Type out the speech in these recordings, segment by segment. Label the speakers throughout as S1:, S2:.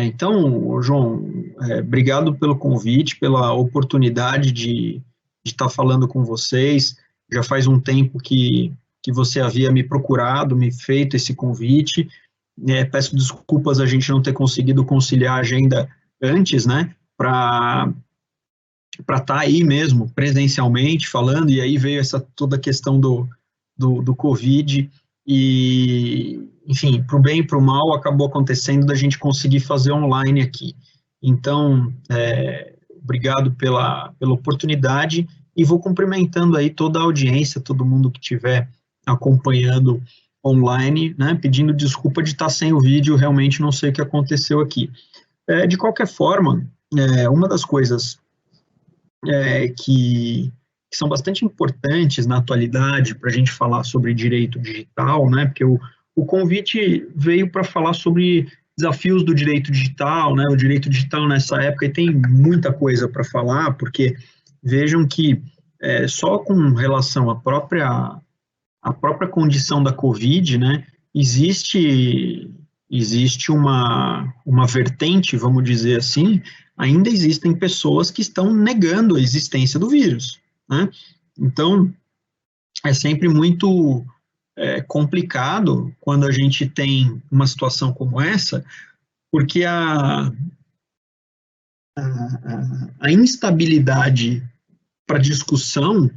S1: Então, João, obrigado pelo convite, pela oportunidade de estar falando com vocês. Já faz um tempo que você havia me procurado, me feito esse convite. Peço desculpas a gente não ter conseguido conciliar a agenda antes, né, para estar aí mesmo, presencialmente falando, e aí veio essa toda a questão do Covid, e, enfim, para o bem e para o mal, acabou acontecendo da gente conseguir fazer online aqui. Então, obrigado pela oportunidade, e vou cumprimentando aí toda a audiência, todo mundo que estiver acompanhando online, né, pedindo desculpa de estar sem o vídeo, realmente não sei o que aconteceu aqui. De qualquer forma, uma das coisas que são bastante importantes na atualidade para a gente falar sobre direito digital, né? Porque o convite veio para falar sobre desafios do direito digital, né? O direito digital nessa época, e tem muita coisa para falar, porque vejam que só com relação à própria condição da Covid, né? Existe uma vertente, vamos dizer assim, ainda existem pessoas que estão negando a existência do vírus, né? Então, é sempre muito complicado quando a gente tem uma situação como essa, porque a instabilidade para discussão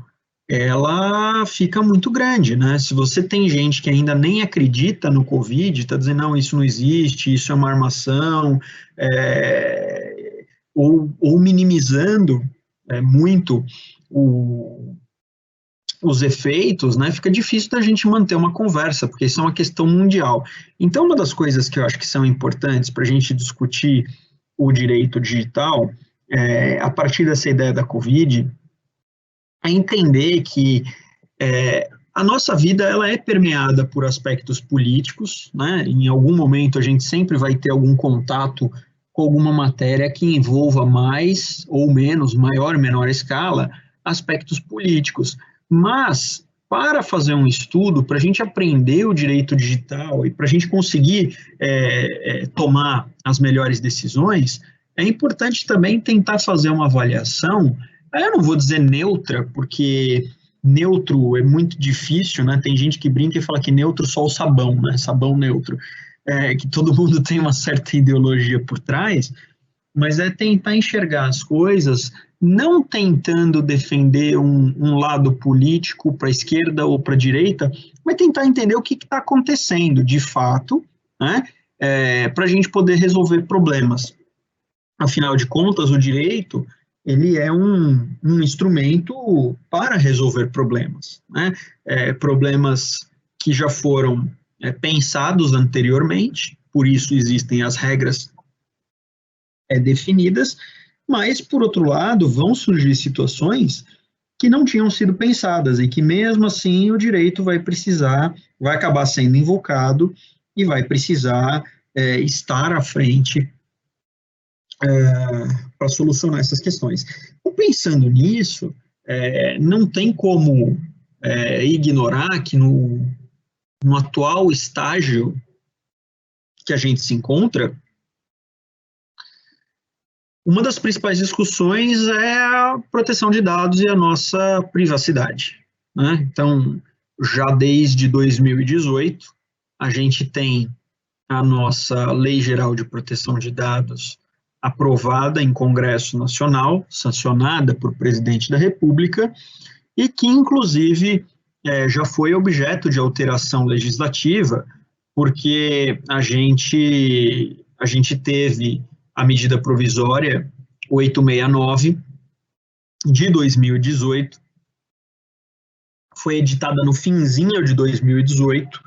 S1: ela fica muito grande, né? Se você tem gente que ainda nem acredita no Covid, está dizendo, não, isso não existe, isso é uma armação, ou minimizando muito o, os efeitos, né? Fica difícil da gente manter uma conversa, porque isso é uma questão mundial. Então, uma das coisas que eu acho que são importantes para a gente discutir o direito digital, a partir dessa ideia da Covid, é entender que a nossa vida ela é permeada por aspectos políticos, né? Em algum momento a gente sempre vai ter algum contato com alguma matéria que envolva mais ou menos, maior ou menor escala, aspectos políticos. Mas, para fazer um estudo, para a gente aprender o direito digital e para a gente conseguir tomar as melhores decisões, é importante também tentar fazer uma avaliação, eu não vou dizer neutra, porque neutro é muito difícil, né? Tem gente que brinca e fala que neutro só o sabão, né? Sabão neutro. Que todo mundo tem uma certa ideologia por trás, mas é tentar enxergar as coisas, não tentando defender um lado político para a esquerda ou para a direita, mas tentar entender o que está acontecendo de fato, né? Para a gente poder resolver problemas. Afinal de contas, o direito ele é um instrumento para resolver problemas, né? Problemas que já foram pensados anteriormente, por isso existem as regras definidas, mas, por outro lado, vão surgir situações que não tinham sido pensadas e que, mesmo assim, o direito vai acabar sendo invocado e vai precisar estar à frente para solucionar essas questões. Então, pensando nisso, não tem como ignorar que no atual estágio que a gente se encontra, uma das principais discussões é a proteção de dados e a nossa privacidade, né? Então, já desde 2018, a gente tem a nossa Lei Geral de Proteção de Dados aprovada em Congresso Nacional, sancionada por presidente da República, e que, inclusive, já foi objeto de alteração legislativa, porque a gente teve a medida provisória 869 de 2018, foi editada no finzinho de 2018,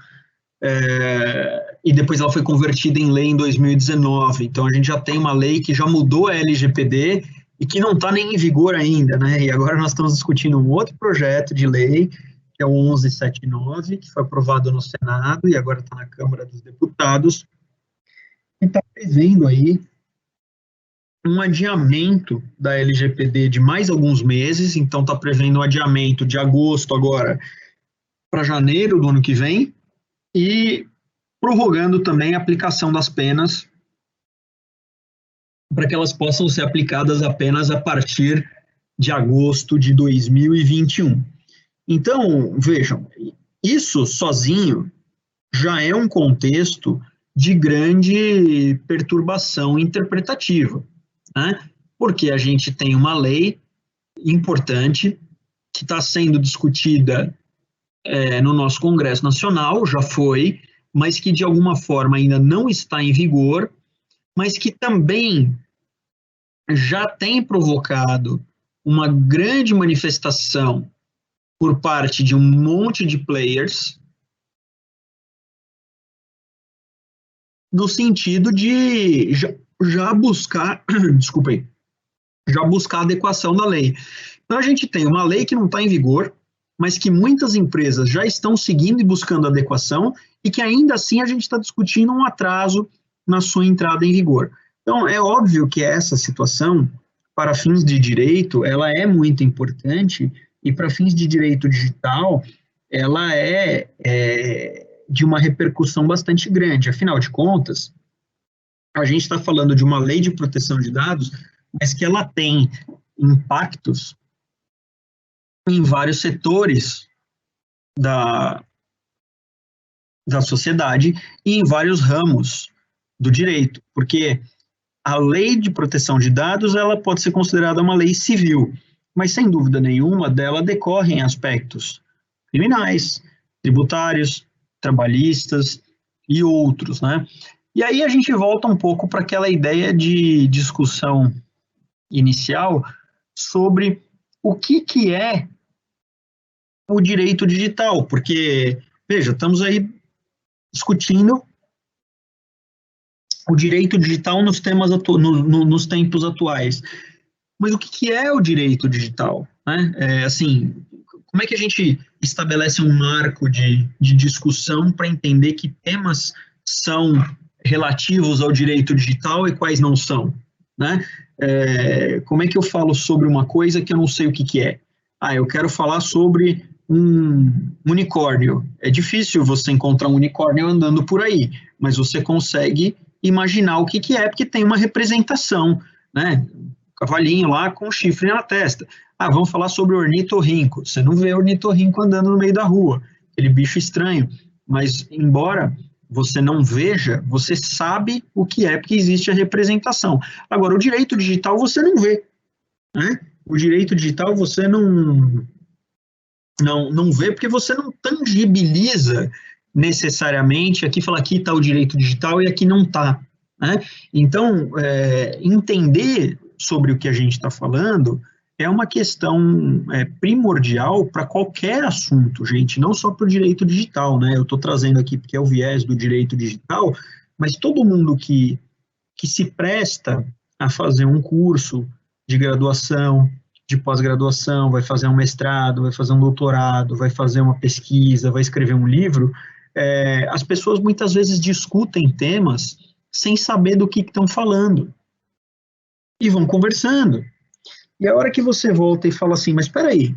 S1: e depois ela foi convertida em lei em 2019. Então a gente já tem uma lei que já mudou a LGPD e que não está nem em vigor ainda, né? E agora nós estamos discutindo um outro projeto de lei, que é o 1179, que foi aprovado no Senado e agora está na Câmara dos Deputados, e está prevendo aí um adiamento da LGPD de mais alguns meses. Então está prevendo um adiamento de agosto agora para janeiro do ano que vem, e prorrogando também a aplicação das penas para que elas possam ser aplicadas apenas a partir de agosto de 2021. Então, vejam, isso sozinho já é um contexto de grande perturbação interpretativa, né? Porque a gente tem uma lei importante que está sendo discutida no nosso Congresso Nacional, já foi, mas que de alguma forma ainda não está em vigor, mas que também já tem provocado uma grande manifestação por parte de um monte de players, no sentido de já buscar, desculpem, já buscar a adequação da lei. Então a gente tem uma lei que não está em vigor, mas que muitas empresas já estão seguindo e buscando adequação, e que ainda assim a gente está discutindo um atraso na sua entrada em vigor. Então é óbvio que essa situação, para fins de direito, ela é muito importante, e para fins de direito digital, ela é de uma repercussão bastante grande. Afinal de contas, a gente está falando de uma lei de proteção de dados, mas que ela tem impactos em vários setores da sociedade e em vários ramos do direito, porque a lei de proteção de dados, ela pode ser considerada uma lei civil, mas sem dúvida nenhuma dela decorrem aspectos criminais, tributários, trabalhistas e outros, né? E aí a gente volta um pouco para aquela ideia de discussão inicial sobre o que é o direito digital, porque, veja, estamos aí discutindo o direito digital nos tempos atuais. Mas o que é o direito digital? Né? Assim, como é que a gente estabelece um marco de discussão para entender que temas são relativos ao direito digital e quais não são? Né? Como é que eu falo sobre uma coisa que eu não sei o que é? Eu quero falar sobre um unicórnio. É difícil você encontrar um unicórnio andando por aí, mas você consegue imaginar o que é, porque tem uma representação, né? Cavalinho lá com chifre na testa. Vamos falar sobre ornitorrinco. Você não vê ornitorrinco andando no meio da rua, aquele bicho estranho, mas embora você não veja, você sabe o que é, porque existe a representação. Agora, o direito digital você não vê, né? O direito digital você não vê, porque você não tangibiliza necessariamente, aqui fala aqui está o direito digital e aqui não está. Né? Então, entender sobre o que a gente está falando é uma questão primordial para qualquer assunto, gente, não só para o direito digital, né? Eu estou trazendo aqui porque é o viés do direito digital, mas todo mundo que se presta a fazer um curso de graduação, de pós-graduação, vai fazer um mestrado, vai fazer um doutorado, vai fazer uma pesquisa, vai escrever um livro, as pessoas muitas vezes discutem temas sem saber do que estão falando. E vão conversando. E a hora que você volta e fala assim, mas espera aí,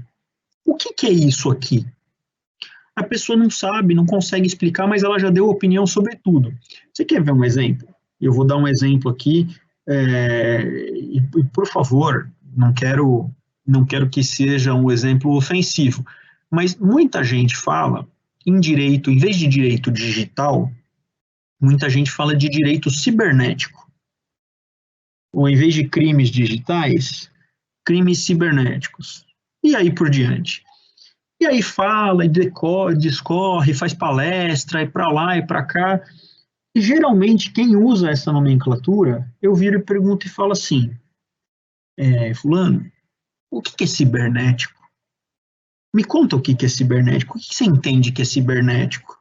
S1: o que é isso aqui? A pessoa não sabe, não consegue explicar, mas ela já deu opinião sobre tudo. Você quer ver um exemplo? Eu vou dar um exemplo aqui, e por favor, não quero que seja um exemplo ofensivo, mas muita gente fala em direito, em vez de direito digital, muita gente fala de direito cibernético. Ou em vez de crimes digitais, crimes cibernéticos. E aí por diante. E aí fala, e discorre, faz palestra, e para lá e para cá. E geralmente quem usa essa nomenclatura, eu viro e pergunto e falo assim, fulano, o que é cibernético? Me conta o que é cibernético. O que você entende que é cibernético?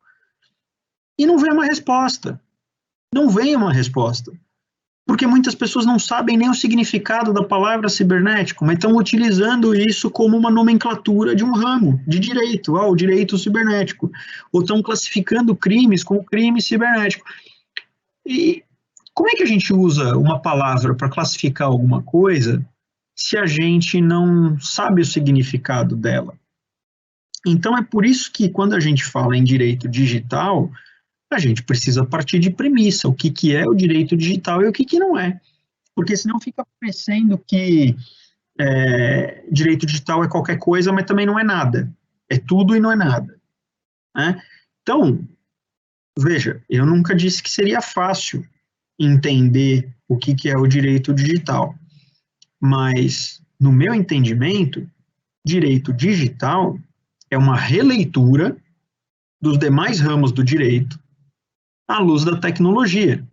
S1: E não vem uma resposta. Não vem uma resposta. Porque muitas pessoas não sabem nem o significado da palavra cibernético, mas estão utilizando isso como uma nomenclatura de um ramo de direito, o direito cibernético. Ou estão classificando crimes como crime cibernético. E como é que a gente usa uma palavra para classificar alguma coisa se a gente não sabe o significado dela? Então é por isso que quando a gente fala em direito digital, a gente precisa partir de premissa, o que é o direito digital e o que não é. porque senão fica parecendo que direito digital é qualquer coisa, mas também não é nada. É tudo e não é nada, né? Então, veja, eu nunca disse que seria fácil entender o que é o direito digital, mas, no meu entendimento, direito digital é uma releitura dos demais ramos do direito à luz da tecnologia.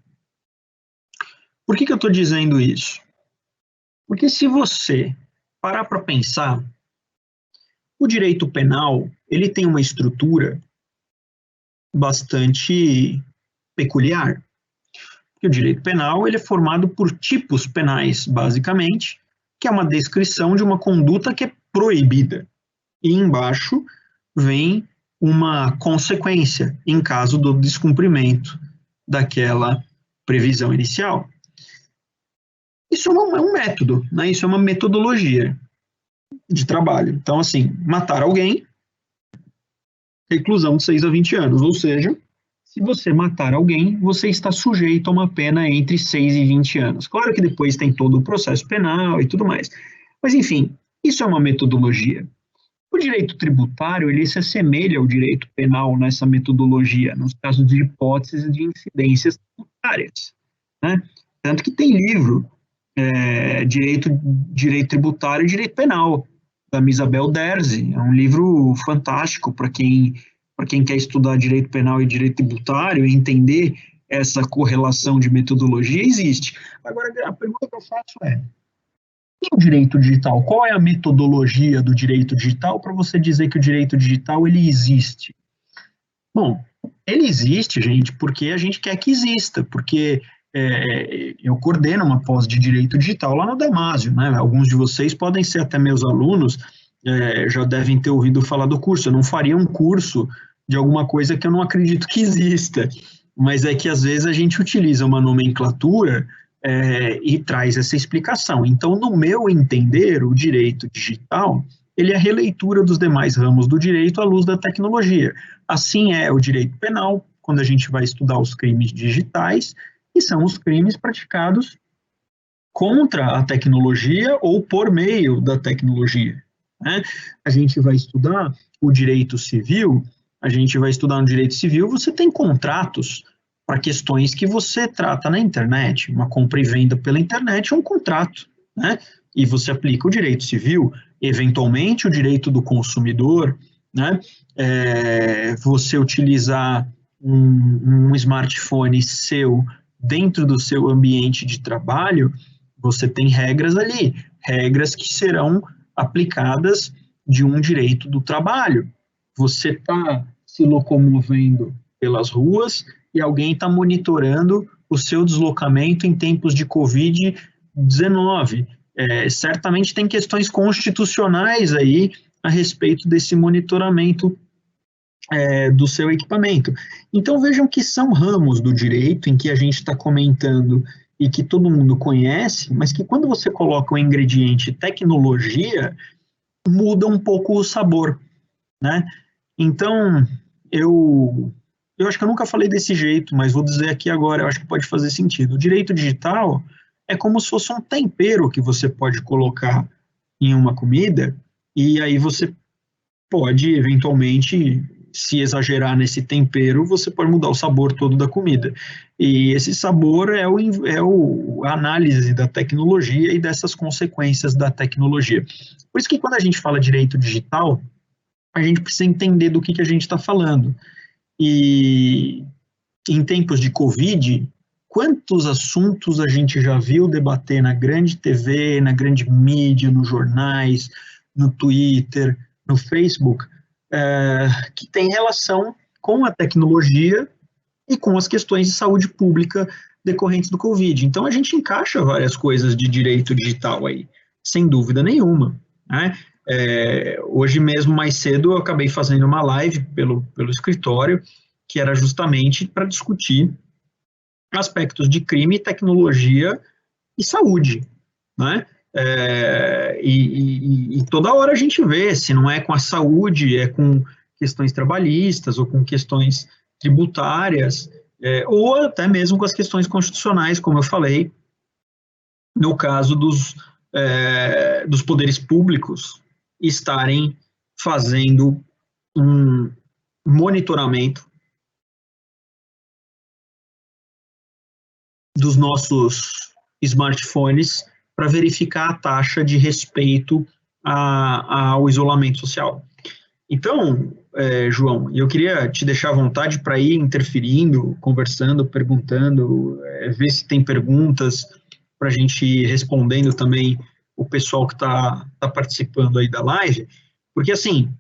S1: Por que eu estou dizendo isso? Porque se você parar para pensar, o direito penal ele tem uma estrutura bastante peculiar. O direito penal ele é formado por tipos penais, basicamente, que é uma descrição de uma conduta que é proibida. E embaixo vem uma consequência em caso do descumprimento daquela previsão inicial. Isso não é um método, né? Isso é uma metodologia de trabalho. Então, assim, matar alguém, reclusão de 6 a 20 anos, ou seja, se você matar alguém, você está sujeito a uma pena entre 6 e 20 anos. Claro que depois tem todo o processo penal e tudo mais. Mas, enfim, isso é uma metodologia. O direito tributário, ele se assemelha ao direito penal nessa metodologia, nos casos de hipóteses de incidências tributárias, né? Tanto que tem livro, direito Tributário e Direito Penal, da Isabel Derzi. É um livro fantástico para quem quer estudar direito penal e direito tributário e entender essa correlação de metodologia existe. Agora, a pergunta que eu faço é, e o direito digital? Qual é a metodologia do direito digital para você dizer que o direito digital ele existe? Bom, ele existe, gente, porque a gente quer que exista, porque eu coordeno uma pós de direito digital lá no Damásio, né? Alguns de vocês podem ser até meus alunos, já devem ter ouvido falar do curso. Eu não faria um curso de alguma coisa que eu não acredito que exista, mas é que às vezes a gente utiliza uma nomenclatura e traz essa explicação. Então, no meu entender, o direito digital ele é a releitura dos demais ramos do direito à luz da tecnologia. Assim é o direito penal, quando a gente vai estudar os crimes digitais, que são os crimes praticados contra a tecnologia ou por meio da tecnologia, né? A gente vai estudar o direito civil, no direito civil, você tem contratos para questões que você trata na internet, uma compra e venda pela internet é um contrato, né? E você aplica o direito civil, eventualmente o direito do consumidor, né? Você utilizar um smartphone seu dentro do seu ambiente de trabalho, você tem regras ali, regras que serão aplicadas de um direito do trabalho. Você está se locomovendo pelas ruas e alguém está monitorando o seu deslocamento em tempos de Covid-19. Certamente tem questões constitucionais aí a respeito desse monitoramento do seu equipamento. Então vejam que são ramos do direito em que a gente está comentando e que todo mundo conhece, mas que quando você coloca o ingrediente tecnologia, muda um pouco o sabor, né? Então, eu acho que eu nunca falei desse jeito, mas vou dizer aqui agora, eu acho que pode fazer sentido. O direito digital é como se fosse um tempero que você pode colocar em uma comida e aí você pode, eventualmente, se exagerar nesse tempero, você pode mudar o sabor todo da comida. E esse sabor é a análise da tecnologia e dessas consequências da tecnologia. Por isso que quando a gente fala direito digital, a gente precisa entender do que a gente está falando. E em tempos de Covid, quantos assuntos a gente já viu debater na grande TV, na grande mídia, nos jornais, no Twitter, no Facebook, que tem relação com a tecnologia e com as questões de saúde pública decorrentes do Covid. Então, a gente encaixa várias coisas de direito digital aí, sem dúvida nenhuma, né? Hoje mesmo, mais cedo, eu acabei fazendo uma live pelo escritório, que era justamente para discutir aspectos de crime, tecnologia e saúde, né? E toda hora a gente vê, se não é com a saúde, é com questões trabalhistas ou com questões tributárias, ou até mesmo com as questões constitucionais, como eu falei, no caso dos poderes públicos estarem fazendo um monitoramento dos nossos smartphones para verificar a taxa de respeito ao isolamento social. Então, João, eu queria te deixar à vontade para ir interferindo, conversando, perguntando, ver se tem perguntas para a gente ir respondendo também o pessoal que está participando aí da live, porque assim,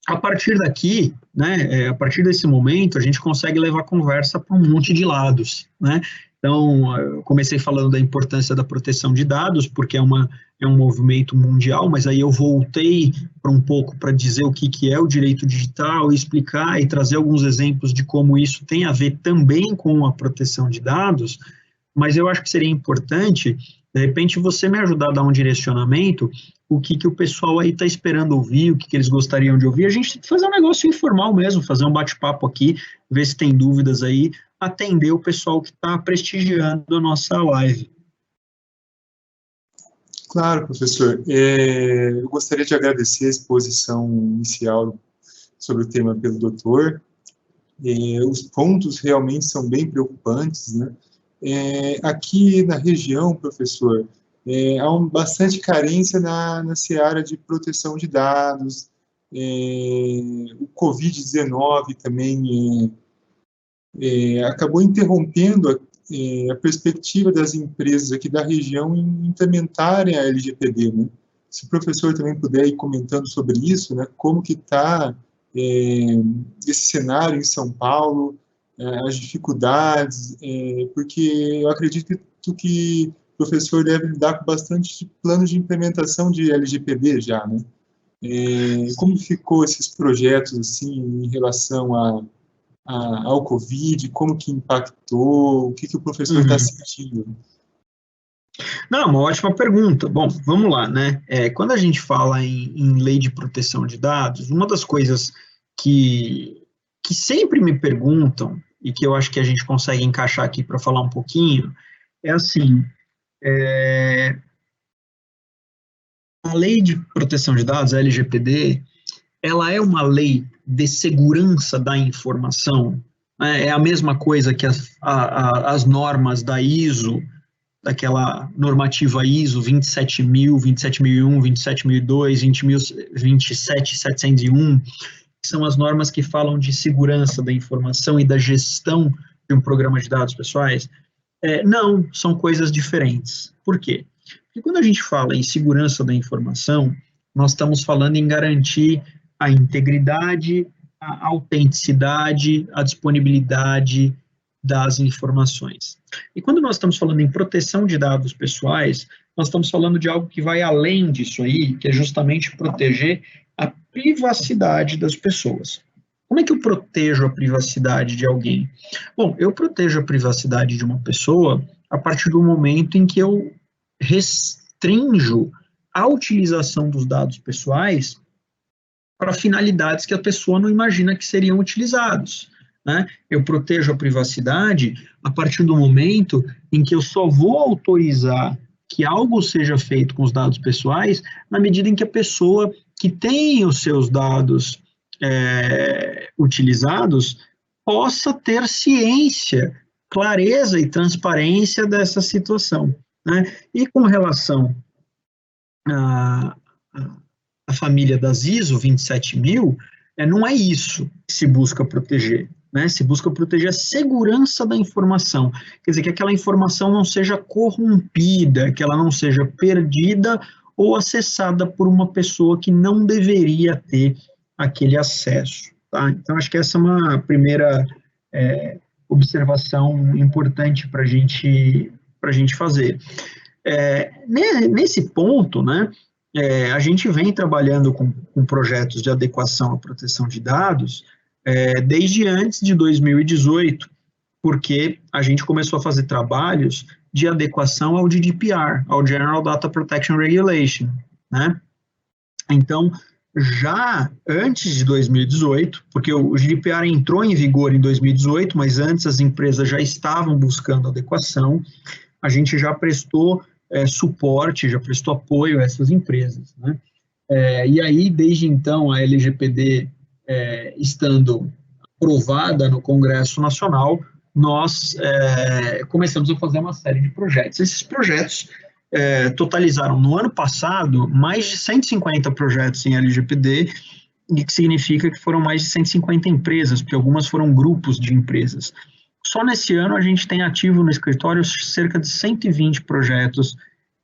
S1: a partir daqui, né, a partir desse momento, a gente consegue levar a conversa para um monte de lados, né? Então, eu comecei falando da importância da proteção de dados, porque é um movimento mundial, mas aí eu voltei para um pouco para dizer o que é o direito digital, explicar e trazer alguns exemplos de como isso tem a ver também com a proteção de dados, mas eu acho que seria importante, de repente, você me ajudar a dar um direcionamento, o que o pessoal aí está esperando ouvir, o que eles gostariam de ouvir, a gente fazer um negócio informal mesmo, fazer um bate-papo aqui, ver se tem dúvidas aí, atender o pessoal que está prestigiando a nossa live.
S2: Claro, professor. Eu gostaria de agradecer a exposição inicial sobre o tema pelo doutor. Os pontos realmente são bem preocupantes, né? Aqui na região, professor, há bastante carência na seara de proteção de dados. O Covid-19 também acabou interrompendo a perspectiva das empresas aqui da região em implementarem a LGPD, né? Se o professor também puder ir comentando sobre isso, né? Como que está esse cenário em São Paulo, as dificuldades, porque eu acredito que o professor deve lidar com bastante planos de implementação de LGPD já, né? Como ficou esses projetos assim em relação ao Covid, como que impactou, o que o professor está sentindo?
S1: Não, uma ótima pergunta. Bom, vamos lá, né? Quando a gente fala em lei de proteção de dados, uma das coisas que sempre me perguntam, e que eu acho que a gente consegue encaixar aqui para falar um pouquinho, é assim, a lei de proteção de dados, a LGPD, ela é uma lei de segurança da informação, né? É a mesma coisa que as normas da ISO, daquela normativa ISO 27000, 27001, 27002, 27701, que são as normas que falam de segurança da informação e da gestão de um programa de dados pessoais. Não, são coisas diferentes. Por quê? Porque quando a gente fala em segurança da informação, nós estamos falando em garantir a integridade, a autenticidade, a disponibilidade das informações. E quando nós estamos falando em proteção de dados pessoais, nós estamos falando de algo que vai além disso aí, que é justamente proteger a privacidade das pessoas. Como é que eu protejo a privacidade de alguém? Bom, eu protejo a privacidade de uma pessoa a partir do momento em que eu restringo a utilização dos dados pessoais para finalidades que a pessoa não imagina que seriam utilizados, né? Eu protejo a privacidade a partir do momento em que eu só vou autorizar que algo seja feito com os dados pessoais na medida em que a pessoa que tem os seus dados utilizados possa ter ciência, clareza e transparência dessa situação, né? E com relação à família das ISO 27000, não é isso que se busca proteger, né? Se busca proteger a segurança da informação, quer dizer, que aquela informação não seja corrompida, que ela não seja perdida ou acessada por uma pessoa que não deveria ter aquele acesso, tá? Então, acho que essa é uma primeira observação importante para a gente fazer. Nesse ponto, né, a gente vem trabalhando com projetos de adequação à proteção de dados desde antes de 2018, porque a gente começou a fazer trabalhos de adequação ao GDPR, ao General Data Protection Regulation, né? Então, já antes de 2018, porque o GDPR entrou em vigor em 2018, mas antes as empresas já estavam buscando adequação, a gente já prestou suporte, já prestou apoio a essas empresas, né? E aí, desde então, a LGPD estando aprovada no Congresso Nacional, nós começamos a fazer uma série de projetos. Esses projetos totalizaram, no ano passado, mais de 150 projetos em LGPD, e que significa que foram mais de 150 empresas, porque algumas foram grupos de empresas. Só nesse ano a gente tem ativo no escritório cerca de 120 projetos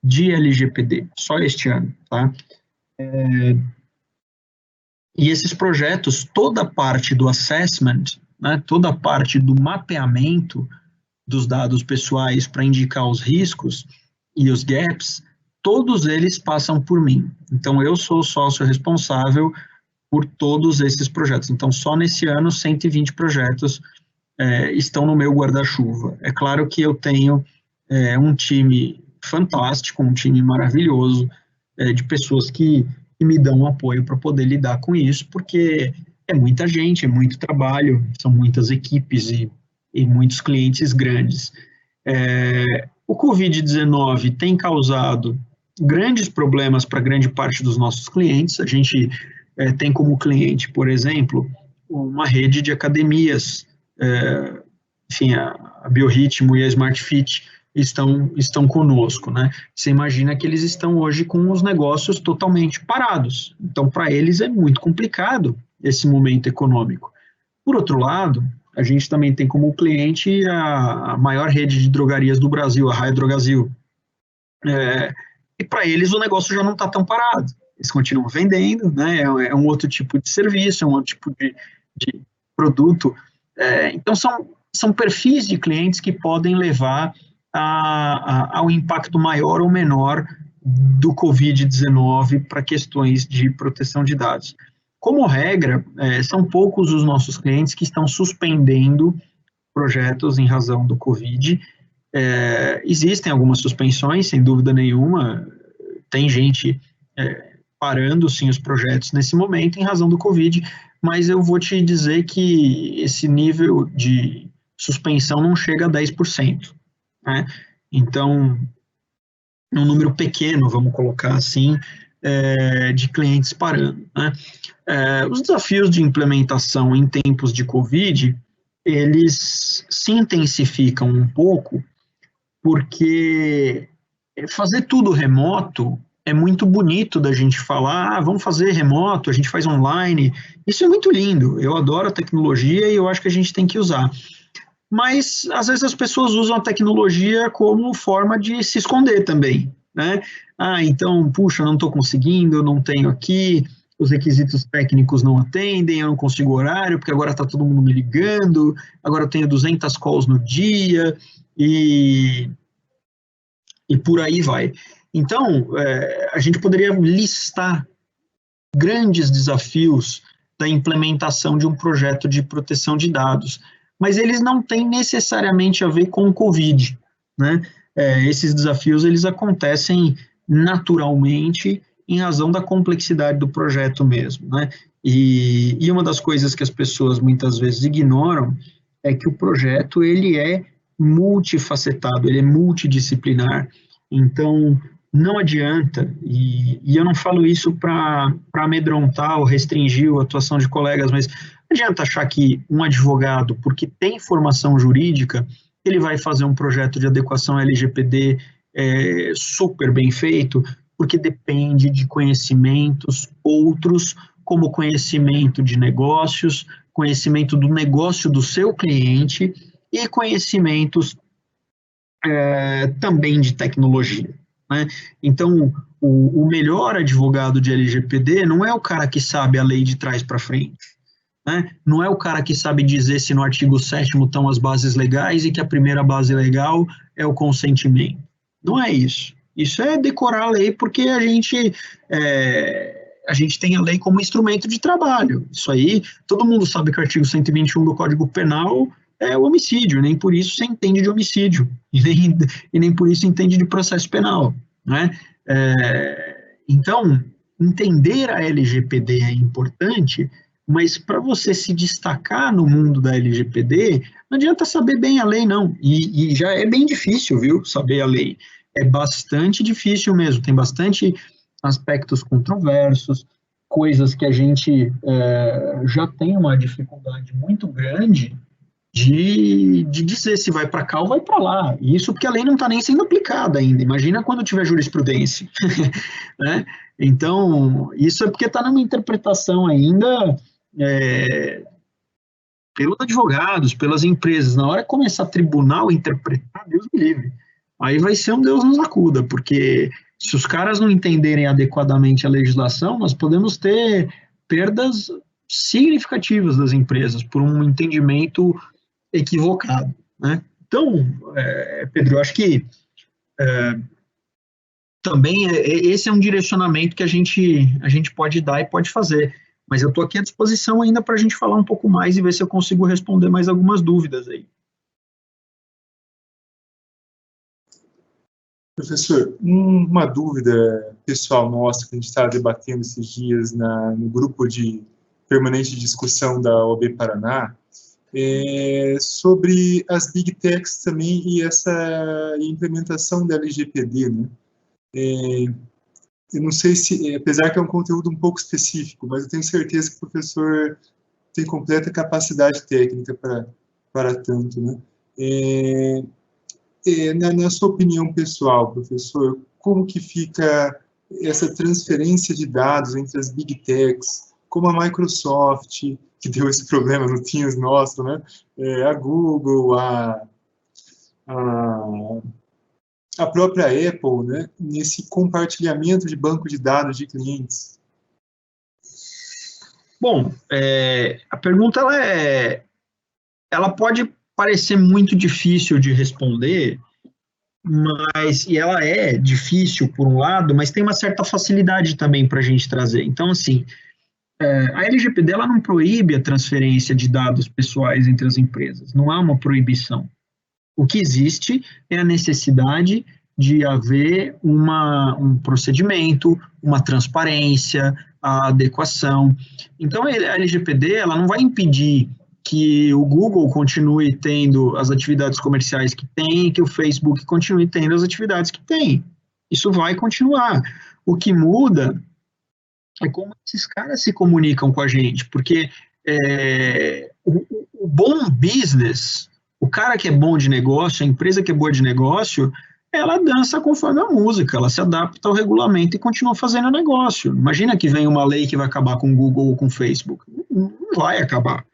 S1: de LGPD, só este ano, tá? E esses projetos, toda a parte do assessment, né, toda a parte do mapeamento dos dados pessoais para indicar os riscos e os gaps, todos eles passam por mim. Então, eu sou o sócio responsável por todos esses projetos. Então, só nesse ano, 120 projetos estão no meu guarda-chuva. É claro que eu tenho um time fantástico, um time maravilhoso, de pessoas que me dão apoio para poder lidar com isso, porque é muita gente, é muito trabalho, são muitas equipes e muitos clientes grandes. O Covid-19 tem causado grandes problemas para grande parte dos nossos clientes. A gente tem como cliente, por exemplo, uma rede de academias, enfim, a Biorritmo e a SmartFit estão conosco, né? Você imagina que eles estão hoje com os negócios totalmente parados. Então, para eles é muito complicado esse momento econômico. Por outro lado, a gente também tem como cliente a maior rede de drogarias do Brasil, a Raia Drogasil. E para eles o negócio já não está tão parado. Eles continuam vendendo, né? É um outro tipo de serviço, é um outro tipo de produto. Então, são perfis de clientes que podem levar ao impacto maior ou menor do Covid-19 para questões de proteção de dados. Como regra, são poucos os nossos clientes que estão suspendendo projetos em razão do Covid. Existem algumas suspensões, sem dúvida nenhuma, tem gente parando, sim, os projetos nesse momento em razão do Covid, mas eu vou te dizer que esse nível de suspensão não chega a 10%. Né? Então, um número pequeno, vamos colocar assim, de clientes parando. Né? Os desafios de implementação em tempos de Covid, eles se intensificam um pouco, porque fazer tudo remoto é muito bonito da gente falar, vamos fazer remoto, a gente faz online, isso é muito lindo, eu adoro a tecnologia e eu acho que a gente tem que usar. Mas, às vezes, as pessoas usam a tecnologia como forma de se esconder também, né? Então, puxa, não estou conseguindo, eu não tenho aqui, os requisitos técnicos não atendem, eu não consigo horário, porque agora está todo mundo me ligando, agora eu tenho 200 calls no dia, e por aí vai. Então, a gente poderia listar grandes desafios da implementação de um projeto de proteção de dados, mas eles não têm necessariamente a ver com o Covid, né? Esses desafios, eles acontecem naturalmente em razão da complexidade do projeto mesmo, né? E uma das coisas que as pessoas muitas vezes ignoram é que o projeto, ele é multifacetado, ele é multidisciplinar. Então, não adianta, e eu não falo isso para amedrontar ou restringir a atuação de colegas, mas não adianta achar que um advogado, porque tem formação jurídica, ele vai fazer um projeto de adequação LGPD super bem feito, porque depende de conhecimentos outros, como conhecimento de negócios, conhecimento do negócio do seu cliente e conhecimentos também de tecnologia. Né? Então, o melhor advogado de LGPD não é o cara que sabe a lei de trás para frente, né? Não é o cara que sabe dizer se no artigo 7º estão as bases legais e que a primeira base legal é o consentimento. Não é isso. Isso é decorar a lei porque a gente tem a lei como instrumento de trabalho. Isso aí, todo mundo sabe que o artigo 121 do Código Penal é o homicídio, nem por isso você entende de homicídio, e nem por isso entende de processo penal, né? Então, entender a LGPD é importante, mas para você se destacar no mundo da LGPD, não adianta saber bem a lei, não, e já é bem difícil, viu, saber a lei. é bastante difícil mesmo, tem bastante aspectos controversos, coisas que a gente já tem uma dificuldade muito grande de dizer se vai para cá ou vai para lá. Isso porque a lei não está nem sendo aplicada ainda. Imagina quando tiver jurisprudência. Né? Então, isso é porque está numa interpretação ainda pelos advogados, pelas empresas. Na hora que começar tribunal interpretar, Deus me livre. Aí vai ser um Deus nos acuda, porque se os caras não entenderem adequadamente a legislação, nós podemos ter perdas significativas das empresas por um entendimento equivocado, né? Então, Pedro, eu acho que também esse é um direcionamento que a gente pode dar e pode fazer, mas eu estou aqui à disposição ainda para a gente falar um pouco mais e ver se eu consigo responder mais algumas dúvidas aí.
S2: Professor, uma dúvida pessoal nossa que a gente estava debatendo esses dias no grupo de permanente de discussão da OAB Paraná, sobre as Big Techs também e essa implementação da LGPD, né? Eu não sei se, apesar que é um conteúdo um pouco específico, mas eu tenho certeza que o professor tem completa capacidade técnica para tanto, né? Na sua opinião pessoal, professor, como que fica essa transferência de dados entre as Big Techs, como a Microsoft, que deu esse problema no Teams nosso, né? A Google, a própria Apple, né? Nesse compartilhamento de banco de dados de clientes?
S1: Bom, a pergunta ela pode parecer muito difícil de responder, e ela é difícil por um lado, mas tem uma certa facilidade também para a gente trazer. Então, assim, a LGPD ela não proíbe a transferência de dados pessoais entre as empresas, não há uma proibição. O que existe é a necessidade de haver um procedimento, uma transparência, a adequação. Então, a LGPD ela não vai impedir que o Google continue tendo as atividades comerciais que tem, que o Facebook continue tendo as atividades que tem. Isso vai continuar. O que muda é como esses caras se comunicam com a gente, porque o bom business, o cara que é bom de negócio, a empresa que é boa de negócio, ela dança conforme a música, ela se adapta ao regulamento e continua fazendo negócio. Imagina que vem uma lei que vai acabar com o Google ou com o Facebook. Não vai acabar,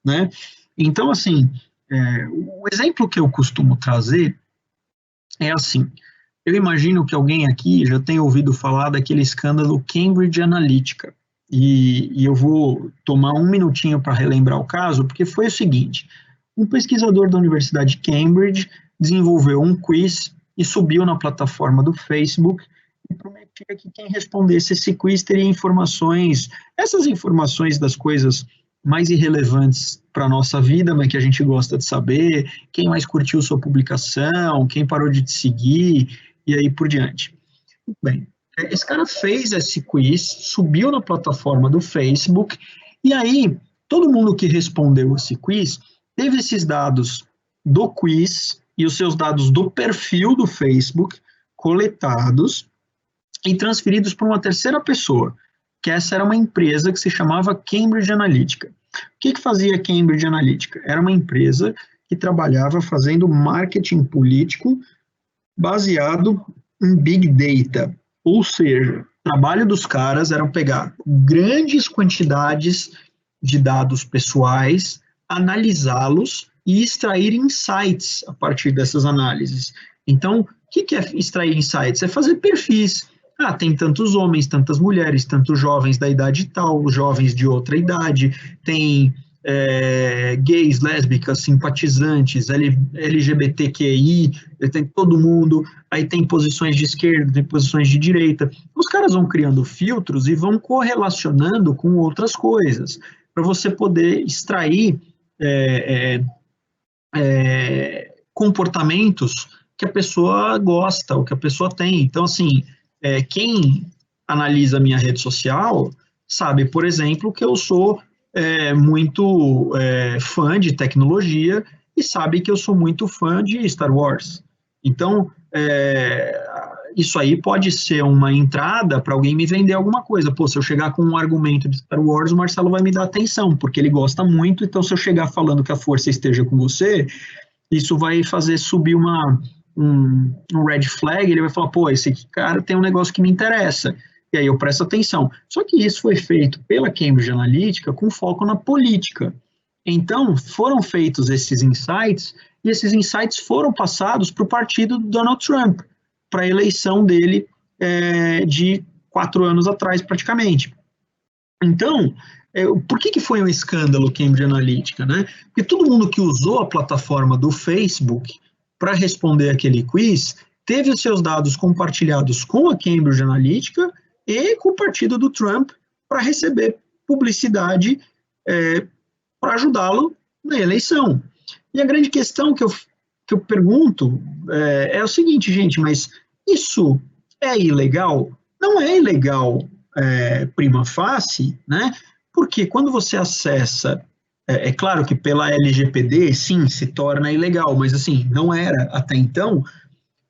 S1: né? Então, assim, o exemplo que eu costumo trazer é assim, eu imagino que alguém aqui já tenha ouvido falar daquele escândalo Cambridge Analytica, e eu vou tomar um minutinho para relembrar o caso, porque foi o seguinte, um pesquisador da Universidade de Cambridge desenvolveu um quiz e subiu na plataforma do Facebook e prometia que quem respondesse esse quiz teria informações, essas informações das coisas mais irrelevantes para a nossa vida, mas que a gente gosta de saber, quem mais curtiu sua publicação, quem parou de te seguir, e aí por diante. Muito bem, esse cara fez esse quiz, subiu na plataforma do Facebook, e aí todo mundo que respondeu esse quiz teve esses dados do quiz e os seus dados do perfil do Facebook coletados e transferidos para uma terceira pessoa, que essa era uma empresa que se chamava Cambridge Analytica. O que fazia Cambridge Analytica? Era uma empresa que trabalhava fazendo marketing político baseado em Big Data, ou seja, o trabalho dos caras era pegar grandes quantidades de dados pessoais, analisá-los e extrair insights a partir dessas análises. Então, o que é extrair insights? É fazer perfis. Tem tantos homens, tantas mulheres, tantos jovens da idade tal, jovens de outra idade, tem gays, lésbicas, simpatizantes, LGBTQI, tem todo mundo, aí tem posições de esquerda, tem posições de direita. Os caras vão criando filtros e vão correlacionando com outras coisas, para você poder extrair comportamentos que a pessoa gosta, ou que a pessoa tem. Então, assim, quem analisa a minha rede social sabe, por exemplo, que eu sou muito fã de tecnologia e sabe que eu sou muito fã de Star Wars. Então, isso aí pode ser uma entrada para alguém me vender alguma coisa. Pô, se eu chegar com um argumento de Star Wars, o Marcelo vai me dar atenção, porque ele gosta muito, então se eu chegar falando que a força esteja com você, isso vai fazer subir um red flag, ele vai falar, pô, esse cara tem um negócio que me interessa, e aí eu presto atenção. Só que isso foi feito pela Cambridge Analytica com foco na política. Então, foram feitos esses insights, e esses insights foram passados para o partido do Donald Trump, para a eleição dele de 4 anos atrás, praticamente. Então, por que foi um escândalo Cambridge Analytica, né? Porque todo mundo que usou a plataforma do Facebook para responder aquele quiz teve os seus dados compartilhados com a Cambridge Analytica e com o partido do Trump para receber publicidade para ajudá-lo na eleição. E a grande questão que eu pergunto é o seguinte, gente, mas isso é ilegal? Não é ilegal prima facie, né? Porque quando você acessa, é claro que pela LGPD, sim, se torna ilegal, mas assim, não era até então,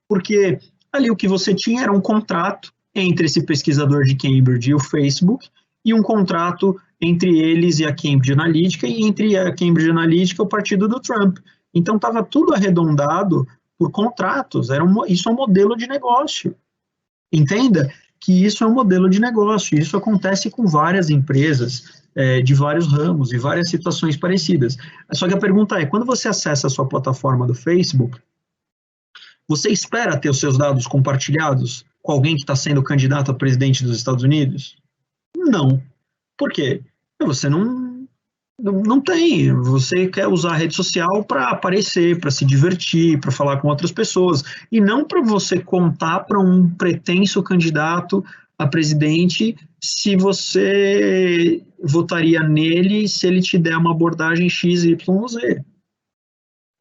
S1: porque ali o que você tinha era um contrato entre esse pesquisador de Cambridge e o Facebook, e um contrato entre eles e a Cambridge Analytica, e entre a Cambridge Analytica e o partido do Trump. Então, estava tudo arredondado por contratos, isso é um modelo de negócio. Entenda que isso é um modelo de negócio, isso acontece com várias empresas de vários ramos e várias situações parecidas. Só que a pergunta é, quando você acessa a sua plataforma do Facebook, você espera ter os seus dados compartilhados com alguém que está sendo candidato a presidente dos Estados Unidos? Não. Por quê? Você não tem. Você quer usar a rede social para aparecer, para se divertir, para falar com outras pessoas, e não para você contar para um pretenso candidato a presidente se você votaria nele se ele te der uma abordagem XYZ.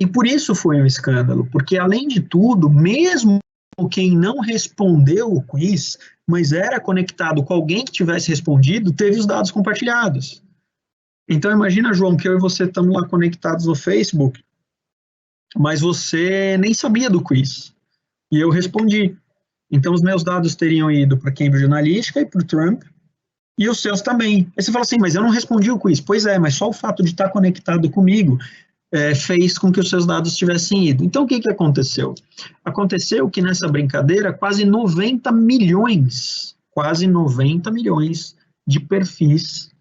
S1: E por isso foi um escândalo, porque além de tudo, mesmo quem não respondeu o quiz, mas era conectado com alguém que tivesse respondido, teve os dados compartilhados. Então imagina, João, que eu e você estamos lá conectados no Facebook, mas você nem sabia do quiz, e eu respondi. Então os meus dados teriam ido para Cambridge Analytica e para o Trump, e os seus também. Aí você fala assim, mas eu não respondi o quiz. Pois é, mas só o fato de estar conectado comigo fez com que os seus dados tivessem ido. Então, o que aconteceu? Aconteceu que nessa brincadeira, quase 90 milhões de perfis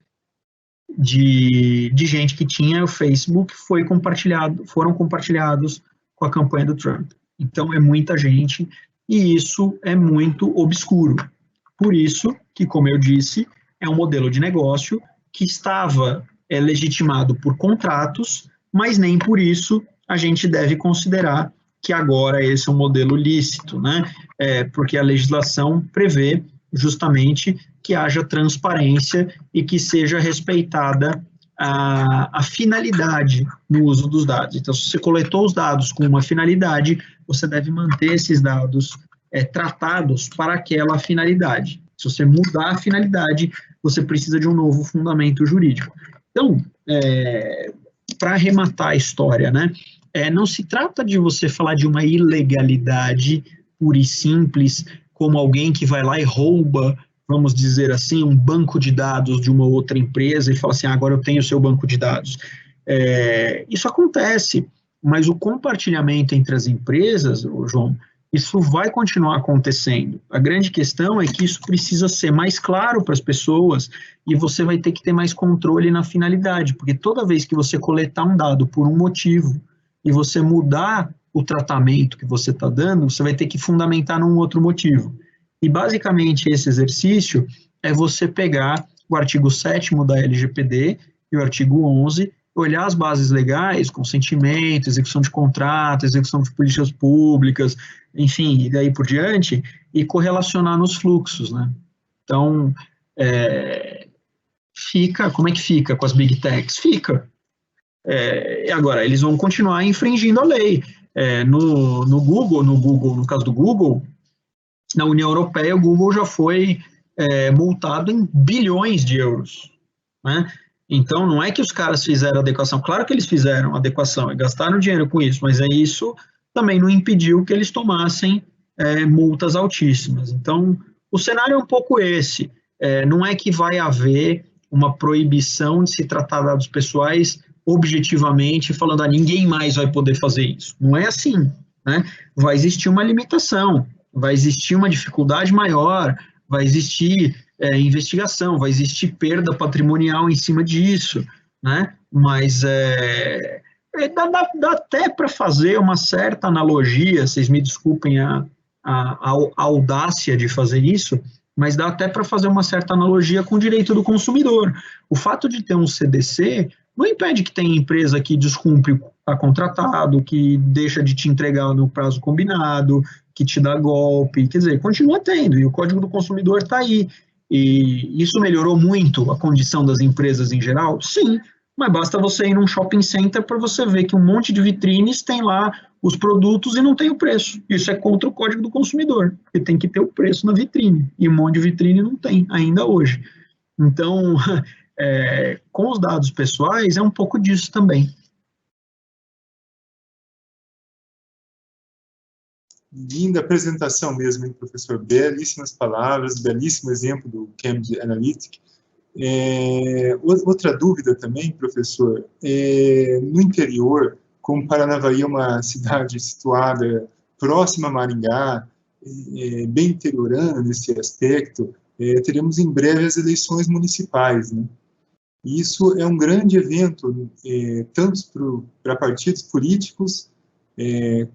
S1: de gente que tinha o Facebook foram compartilhados com a campanha do Trump. Então, é muita gente e isso é muito obscuro. Por isso que, como eu disse, é um modelo de negócio que estava legitimado por contratos, mas nem por isso a gente deve considerar que agora esse é um modelo lícito, né? Porque a legislação prevê justamente que haja transparência e que seja respeitada a finalidade no uso dos dados. Então, se você coletou os dados com uma finalidade, você deve manter esses dados tratados para aquela finalidade. Se você mudar a finalidade, você precisa de um novo fundamento jurídico. Então, para arrematar a história, né? Não se trata de você falar de uma ilegalidade pura e simples, como alguém que vai lá e rouba, vamos dizer assim, um banco de dados de uma outra empresa e fala assim, agora eu tenho o seu banco de dados. Isso acontece, mas o compartilhamento entre as empresas, João, isso vai continuar acontecendo. A grande questão é que isso precisa ser mais claro para as pessoas e você vai ter que ter mais controle na finalidade, porque toda vez que você coletar um dado por um motivo e você mudar o tratamento que você está dando, você vai ter que fundamentar num outro motivo. E basicamente esse exercício é você pegar o artigo 7º da LGPD e o artigo 11, olhar as bases legais, consentimento, execução de contrato, execução de políticas públicas, enfim, e daí por diante, e correlacionar nos fluxos, né? Então, como é que fica com as Big Techs? Fica. Agora, eles vão continuar infringindo a lei. No Google, no caso do Google, na União Europeia, o Google já foi multado em bilhões de euros, né? Então, não é que os caras fizeram adequação, claro que eles fizeram adequação e gastaram dinheiro com isso, mas isso também não impediu que eles tomassem multas altíssimas. Então, o cenário é um pouco esse. Não é que vai haver uma proibição de se tratar dados pessoais objetivamente, falando, ninguém mais vai poder fazer isso. Não é assim, né? Vai existir uma limitação, vai existir uma dificuldade maior, vai existir investigação, vai existir perda patrimonial em cima disso, né? Mas dá até para fazer uma certa analogia, vocês me desculpem a audácia de fazer isso, mas dá até para fazer uma certa analogia com o direito do consumidor. O fato de ter um CDC não impede que tenha empresa que descumpre o que está contratado, que deixa de te entregar no prazo combinado, que te dá golpe, quer dizer, continua tendo, e o Código do Consumidor está aí. E isso melhorou muito a condição das empresas em geral? Sim, mas basta você ir num shopping center para você ver que um monte de vitrines tem lá os produtos e não tem o preço. Isso é contra o Código do Consumidor, porque tem que ter o preço na vitrine, e um monte de vitrine não tem, ainda hoje. Então, com os dados pessoais, é um pouco disso também.
S2: Linda apresentação mesmo, hein, professor? Belíssimas palavras, belíssimo exemplo do Cambridge Analytica. Outra dúvida também, professor, no interior, como Paranavaí é uma cidade situada próxima a Maringá, bem interiorana nesse aspecto, teremos em breve as eleições municipais, né? E isso é um grande evento, tanto para partidos políticos,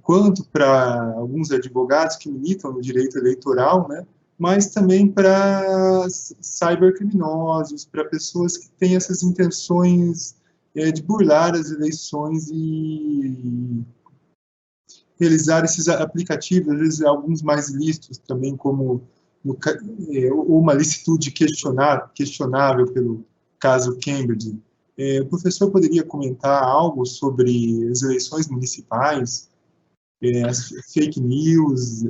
S2: quanto para alguns advogados que militam no direito eleitoral, né? Mas também para cybercriminosos, para pessoas que têm essas intenções de burlar as eleições e realizar esses aplicativos, às vezes alguns mais ilícitos também, como uma licitude questionável pelo caso Cambridge. O professor poderia comentar algo sobre as eleições municipais, as fake news,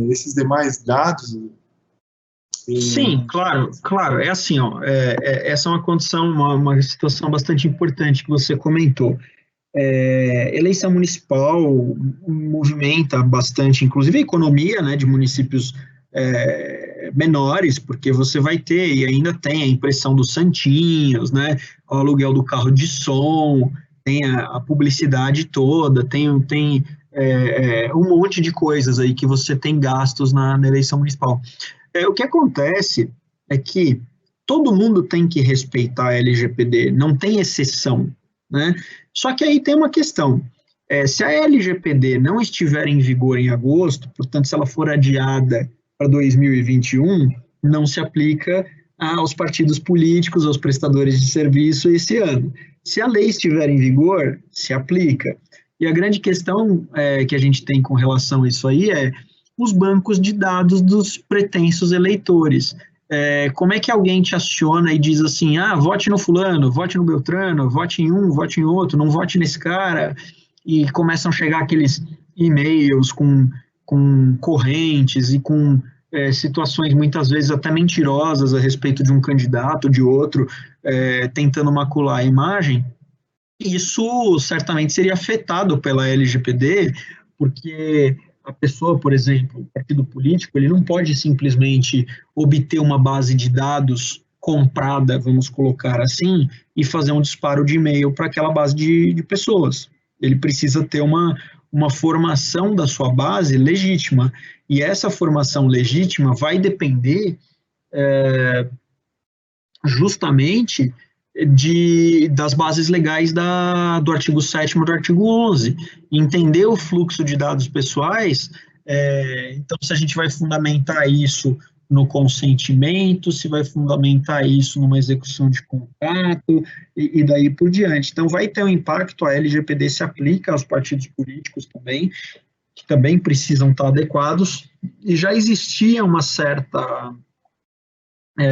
S2: esses demais dados?
S1: Sim, claro. É assim, essa é uma condição, uma situação bastante importante que você comentou. Eleição municipal movimenta bastante, inclusive a economia, né, de municípios menores, porque você vai ter, e ainda tem a impressão dos santinhos, né, o aluguel do carro de som, tem a publicidade toda, tem um monte de coisas aí que você tem gastos na eleição municipal. O que acontece é que todo mundo tem que respeitar a LGPD, não tem exceção, né? Só que aí tem uma questão, se a LGPD não estiver em vigor em agosto, portanto, se ela for adiada para 2021, não se aplica aos partidos políticos, aos prestadores de serviço esse ano. Se a lei estiver em vigor, se aplica. E a grande questão que a gente tem com relação a isso aí é os bancos de dados dos pretensos eleitores. Como é que alguém te aciona e diz assim, vote no fulano, vote no Beltrano, vote em um, vote em outro, não vote nesse cara, e começam a chegar aqueles e-mails com correntes e com situações muitas vezes até mentirosas a respeito de um candidato, de outro, tentando macular a imagem. Isso certamente seria afetado pela LGPD, porque a pessoa, por exemplo, o partido político, ele não pode simplesmente obter uma base de dados comprada, vamos colocar assim, e fazer um disparo de e-mail para aquela base de pessoas. Ele precisa ter uma formação da sua base legítima, e essa formação legítima vai depender justamente das bases legais do artigo 7º do artigo 11, entender o fluxo de dados pessoais. Então, se a gente vai fundamentar isso no consentimento, se vai fundamentar isso numa execução de contrato, e daí por diante. Então, vai ter um impacto, a LGPD se aplica aos partidos políticos também, que também precisam estar adequados, e já existia uma certa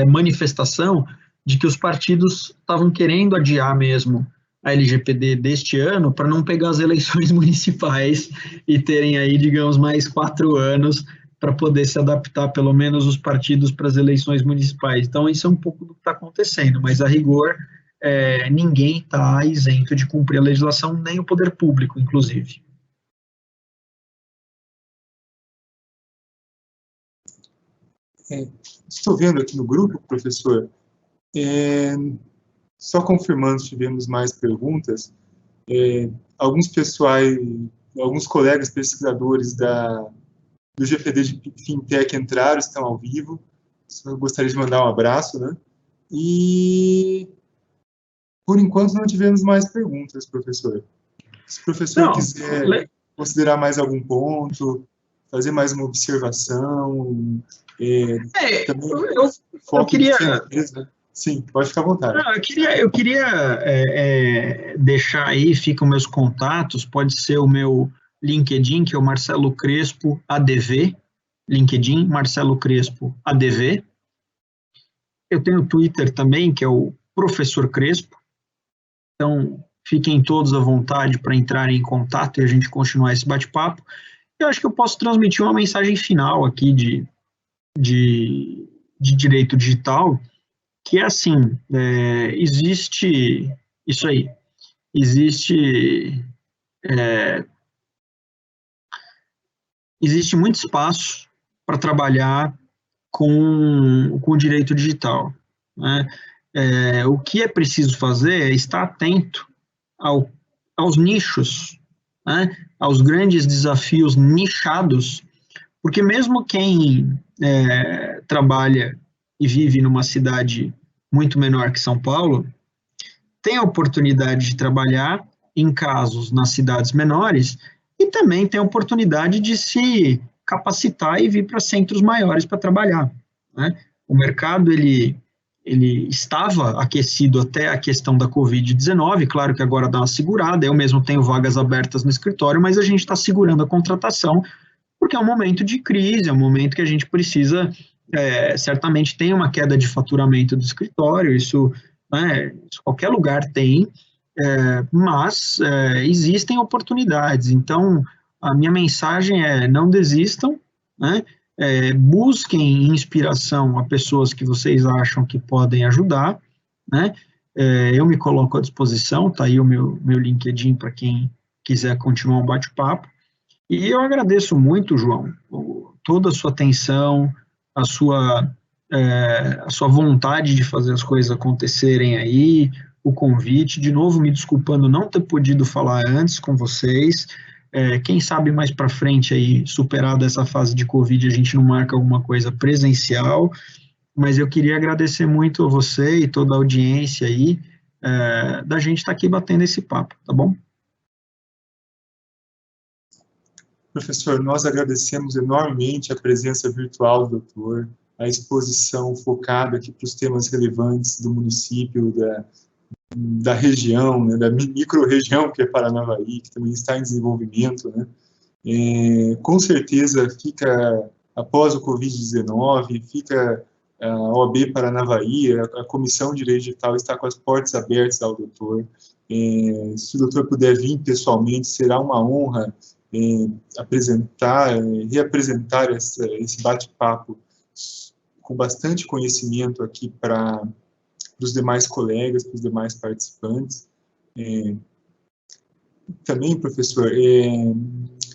S1: manifestação de que os partidos estavam querendo adiar mesmo a LGPD deste ano para não pegar as eleições municipais e terem aí, digamos, mais 4 anos para poder se adaptar, pelo menos os partidos, para as eleições municipais. Então, isso é um pouco do que está acontecendo, mas a rigor, ninguém está isento de cumprir a legislação, nem o poder público, inclusive.
S2: Estou vendo aqui no grupo, professor, só confirmando se tivemos mais perguntas, alguns colegas pesquisadores do GPD de Fintech entraram, estão ao vivo, eu gostaria de mandar um abraço, né? E, por enquanto, não tivemos mais perguntas, professor. Se o professor quiser considerar mais algum ponto, fazer mais uma observação, também
S1: eu queria...
S2: Sim, pode ficar à vontade.
S1: Não, eu queria deixar aí, ficam meus contatos, pode ser o meu LinkedIn, que é o Marcelo Crespo ADV, LinkedIn, Marcelo Crespo ADV. Eu tenho o Twitter também, que é o Professor Crespo. Então, fiquem todos à vontade para entrarem em contato e a gente continuar esse bate-papo. Eu acho que eu posso transmitir uma mensagem final aqui de direito digital, que é assim, existe isso aí, existe muito espaço para trabalhar com o direito digital, né? O que é preciso fazer é estar atento aos nichos, né? Aos grandes desafios nichados, porque mesmo quem trabalha e vive numa cidade muito menor que São Paulo, tem a oportunidade de trabalhar em casos nas cidades menores e também tem a oportunidade de se capacitar e vir para centros maiores para trabalhar, né? O mercado, ele estava aquecido até a questão da Covid-19, claro que agora dá uma segurada, eu mesmo tenho vagas abertas no escritório, mas a gente está segurando a contratação, porque é um momento de crise, é um momento que a gente precisa, certamente tem uma queda de faturamento do escritório, isso qualquer lugar tem, mas existem oportunidades. Então, a minha mensagem é: não desistam, né? Busquem inspiração a pessoas que vocês acham que podem ajudar, né? Eu me coloco à disposição, tá aí o meu LinkedIn para quem quiser continuar um bate-papo. E eu agradeço muito, João, toda a sua atenção, a sua vontade de fazer as coisas acontecerem aí, o convite. De novo, me desculpando não ter podido falar antes com vocês. Quem sabe mais para frente aí, superada essa fase de Covid, a gente não marca alguma coisa presencial, mas eu queria agradecer muito a você e toda a audiência aí, da gente estar aqui batendo esse papo, tá bom?
S2: Professor, nós agradecemos enormemente a presença virtual do doutor, a exposição focada aqui para os temas relevantes do município, da região, né, da micro-região que é Paranavaí, que também está em desenvolvimento, né? Com certeza fica, após o Covid-19, fica a OAB Paranavaí, a Comissão de Direito Digital está com as portas abertas ao doutor. Se o doutor puder vir pessoalmente, será uma honra reapresentar esse bate-papo com bastante conhecimento aqui para os demais colegas, para os demais participantes. Também, professor,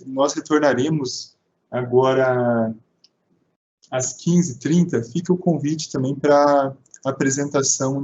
S2: nós retornaremos agora às 15h30. Fica o convite também para a apresentação